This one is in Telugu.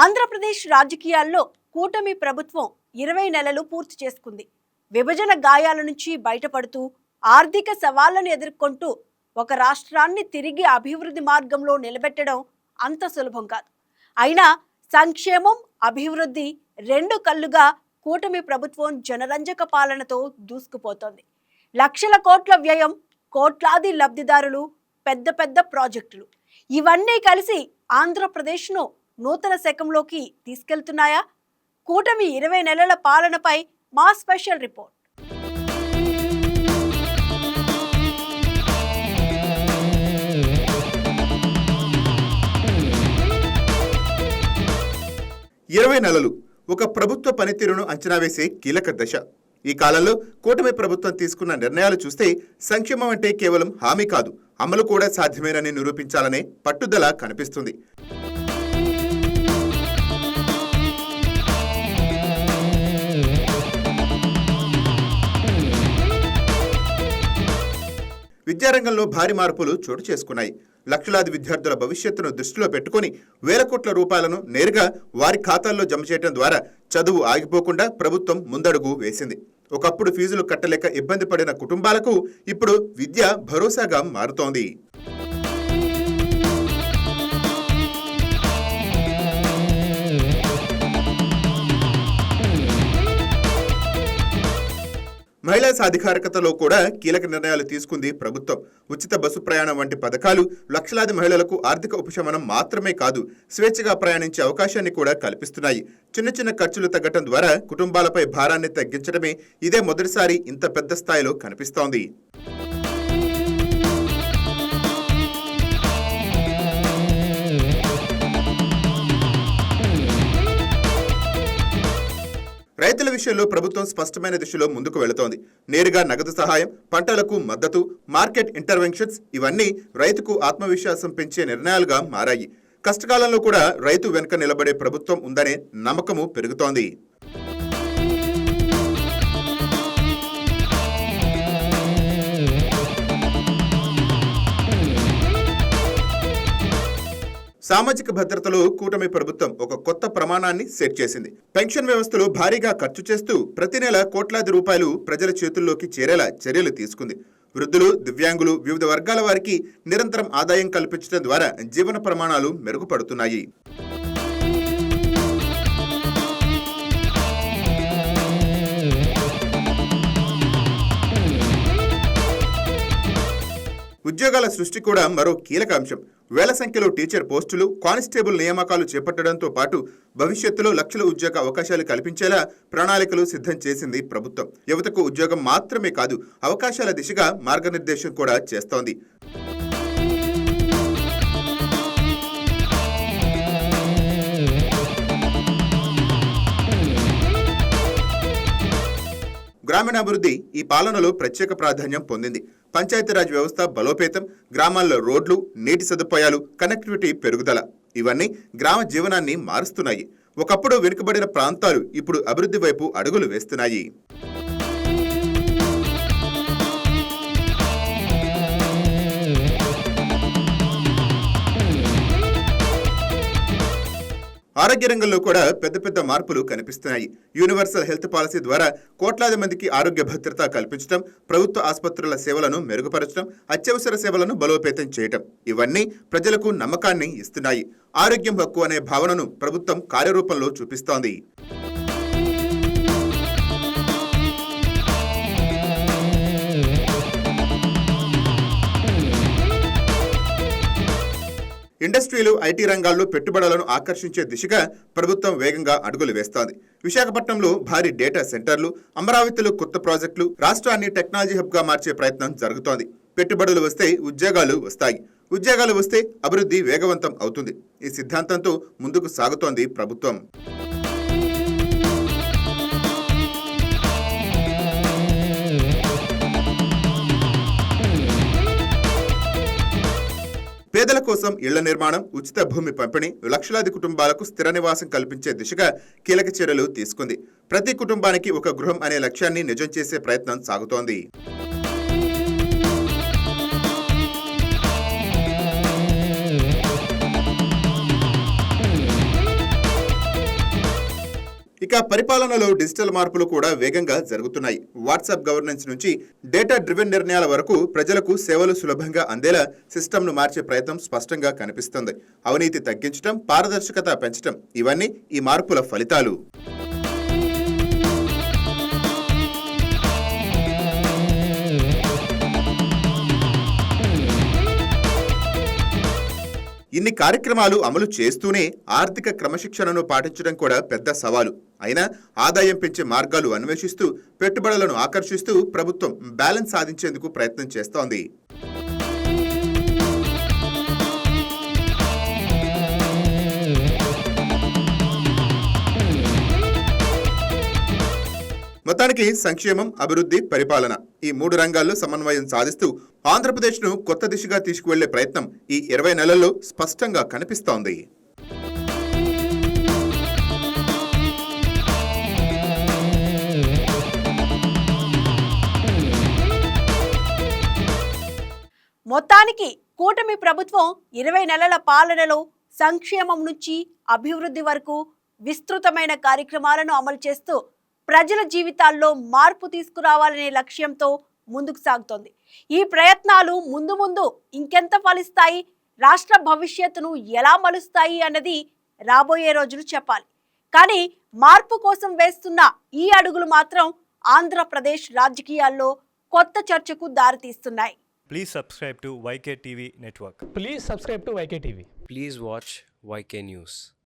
ఆంధ్రప్రదేశ్ రాజకీయాల్లో కూటమి ప్రభుత్వం 20 నెలలు పూర్తి చేసుకుంది. విభజన గాయాల నుంచి బయటపడుతూ ఆర్థిక సవాళ్లను ఎదుర్కొంటూ ఒక రాష్ట్రాన్ని తిరిగి అభివృద్ధి మార్గంలో నిలబెట్టడం అంత సులభం కాదు. అయినా సంక్షేమం, అభివృద్ధి రెండు కళ్ళుగా కూటమి ప్రభుత్వం జనరంజక పాలనతో దూసుకుపోతోంది. లక్షల కోట్ల వ్యయం, కోట్లాది లబ్ధిదారులు, పెద్ద పెద్ద ప్రాజెక్టులు ఇవన్నీ కలిసి ఆంధ్రప్రదేశ్ను నూతన శకంలోకి తీసుకెళ్తున్నాయా? కూటమి 20 నెలల పాలనపై మా స్పెషల్ రిపోర్ట్. ఇరవై నెలలు ఒక ప్రభుత్వ పనితీరును అంచనా వేసే కీలక దశ. ఈ కాలంలో కూటమి ప్రభుత్వం తీసుకున్న నిర్ణయాలు చూస్తే సంక్షేమం అంటే కేవలం హామీ కాదు, అమలు కూడా సాధ్యమేనని నిరూపించాలనే పట్టుదల కనిపిస్తుంది. విద్యారంగంలో భారీ మార్పులు చోటు చేసుకున్నాయి. లక్షలాది విద్యార్థుల భవిష్యత్తును దృష్టిలో పెట్టుకుని వేల కోట్ల రూపాయలను నేరుగా వారి ఖాతాల్లో జమ చేయడం ద్వారా చదువు ఆగిపోకుండా ప్రభుత్వం ముందడుగు వేసింది. ఒకప్పుడు ఫీజులు కట్టలేక ఇబ్బంది పడిన కుటుంబాలకు ఇప్పుడు విద్య భరోసాగా మారుతోంది. మహిళా సాధికారికతలో కూడా కీలక నిర్ణయాలు తీసుకుంది ప్రభుత్వం. ఉచిత బస్సు ప్రయాణం వంటి పథకాలు లక్షలాది మహిళలకు ఆర్థిక ఉపశమనం మాత్రమే కాదు, స్వేచ్ఛగా ప్రయాణించే అవకాశాన్ని కూడా కల్పిస్తున్నాయి. చిన్న చిన్న ఖర్చులు తగ్గటం ద్వారా కుటుంబాలపై భారాన్ని తగ్గించడమే ఇదే మొదటిసారి ఇంత పెద్ద స్థాయిలో కనిపిస్తోంది. రైతుల విషయంలో ప్రభుత్వం స్పష్టమైన దిశలో ముందుకు వెళుతోంది. నేరుగా నగదు సహాయం, పంటలకు మద్దతు, మార్కెట్ ఇంటర్వెన్షన్స్ ఇవన్నీ రైతుకు ఆత్మవిశ్వాసం పెంచే నిర్ణయాలుగా మారాయి. కష్టకాలంలో కూడా రైతు వెనుక నిలబడే ప్రభుత్వం ఉందనే నమ్మకము పెరుగుతోంది. సామాజిక భద్రతలో కూటమి ప్రభుత్వం ఒక కొత్త ప్రమాణాన్ని సెట్ చేసింది. పెన్షన్ వ్యవస్థలో భారీగా ఖర్చు చేస్తూ ప్రతి నెల కోట్లాది రూపాయలు ప్రజల చేతుల్లోకి చేరేలా చర్యలు తీసుకుంది. వృద్ధులు, దివ్యాంగులు, వివిధ వర్గాల వారికి నిరంతరం ఆదాయం కల్పించడం ద్వారా జీవన ప్రమాణాలు మెరుగుపడుతున్నాయి. ఉద్యోగాల సృష్టి కూడా మరో కీలక అంశం. వేల సంఖ్యలో టీచర్ పోస్టులు, కానిస్టేబుల్ నియామకాలు చేపట్టడంతో పాటు భవిష్యత్తులో లక్షల ఉద్యోగ అవకాశాలు కల్పించేలా ప్రణాళికలు సిద్ధం చేసింది ప్రభుత్వం. యువతకు ఉద్యోగం మాత్రమే కాదు, అవకాశాల దిశగా మార్గనిర్దేశం కూడా చేస్తోంది. గ్రామీణాభివృద్ధి ఈ పాలనలో ప్రత్యేక ప్రాధాన్యం పొందింది. పంచాయతీరాజ్ వ్యవస్థ బలోపేతం, గ్రామాల్లో రోడ్లు, నీటి సదుపాయాలు, కనెక్టివిటీ పెరుగుదల ఇవన్నీ గ్రామ జీవనాన్ని మారుస్తున్నాయి. ఒకప్పుడు వెనుకబడిన ప్రాంతాలు ఇప్పుడు అభివృద్ధి వైపు అడుగులు వేస్తున్నాయి. ఆరోగ్య రంగంలో కూడా పెద్ద పెద్ద మార్పులు కనిపిస్తున్నాయి. యూనివర్సల్ హెల్త్ పాలసీ ద్వారా కోట్లాది మందికి ఆరోగ్య భద్రత కల్పించడం, ప్రభుత్వ ఆసుపత్రుల సేవలను మెరుగుపరచడం, అత్యవసర సేవలను బలోపేతం చేయటం ఇవన్నీ ప్రజలకు నమ్మకాన్ని ఇస్తున్నాయి. ఆరోగ్యం హక్కు అనే భావనను ప్రభుత్వం కార్యరూపంలో చూపిస్తోంది. ఇండస్ట్రీలు, ఐటీ రంగాల్లో పెట్టుబడులను ఆకర్షించే దిశగా ప్రభుత్వం వేగంగా అడుగులు వేస్తోంది. విశాఖపట్నంలో భారీ డేటా సెంటర్లు, అమరావతిలో కొత్త ప్రాజెక్టులు, రాష్ట్రాన్ని టెక్నాలజీ హబ్గా మార్చే ప్రయత్నం జరుగుతోంది. పెట్టుబడులు వస్తే ఉద్యోగాలు వస్తాయి, ఉద్యోగాలు వస్తే అభివృద్ధి వేగవంతం అవుతుంది. ఈ సిద్ధాంతంతో ముందుకు సాగుతోంది ప్రభుత్వం. పేదల కోసం ఇళ్ల నిర్మాణం, ఉచిత భూమి పంపిణీ, లక్షలాది కుటుంబాలకు స్థిర నివాసం కల్పించే దిశగా కీలక చర్యలు తీసుకుంది. ప్రతి కుటుంబానికి ఒక గృహం అనే లక్ష్యాన్ని నిజం చేసే ప్రయత్నం సాగుతోంది. ఇక పరిపాలనలో డిజిటల్ మార్పులు కూడా వేగంగా జరుగుతున్నాయి. వాట్సాప్ గవర్నెన్స్ నుంచి డేటా డ్రివెన్ నిర్ణయాల వరకు ప్రజలకు సేవలు సులభంగా అందేలా సిస్టమ్ను మార్చే ప్రయత్నం స్పష్టంగా కనిపిస్తుంది. అవినీతి తగ్గించడం, పారదర్శకత పెంచడం ఇవన్నీ ఈ మార్పుల ఫలితాలు. ఇన్ని కార్యక్రమాలు అమలు చేస్తూనే ఆర్థిక క్రమశిక్షణను పాటించడం కూడా పెద్ద సవాలు. అయినా ఆదాయం పెంచే మార్గాలు అన్వేషిస్తూ పెట్టుబడులను ఆకర్షిస్తూ ప్రభుత్వం బ్యాలెన్స్ సాధించేందుకు ప్రయత్నం చేస్తోంది. మొత్తానికి సంక్షేమం, అభివృద్ధి, పరిపాలన ఈ 3 రంగాల్లో సమన్వయం సాధిస్తూ ఆంధ్రప్రదేశ్ను కొత్త దిశగా తీసుకువెళ్లే ప్రయత్నం ఈ 20 నెలల్లో స్పష్టంగా కనిపిస్తోంది. మొత్తానికి కూటమి ప్రభుత్వం 20 నెలల పాలనలో సంక్షేమం నుంచి అభివృద్ధి వరకు విస్తృతమైన కార్యక్రమాలను అమలు చేస్తూ ప్రజల జీవితాల్లో మార్పు తీసుకురావాలనే లక్ష్యంతో ముందుకు సాగుతోంది. ఈ ప్రయత్నాలు ముందు ముందు ఇంకెంత ఫలిస్తాయి, రాష్ట్ర భవిష్యత్తును ఎలా మలుస్తాయి అన్నది రాబోయే రోజులు చెప్పాలి. కానీ మార్పు కోసం వేస్తున్న ఈ అడుగులు మాత్రం ఆంధ్రప్రదేశ్ రాజకీయాల్లో కొత్త చర్చకు దారితీస్తున్నాయి. Please subscribe to YK TV Network. Please subscribe to YK TV. Please watch YK News.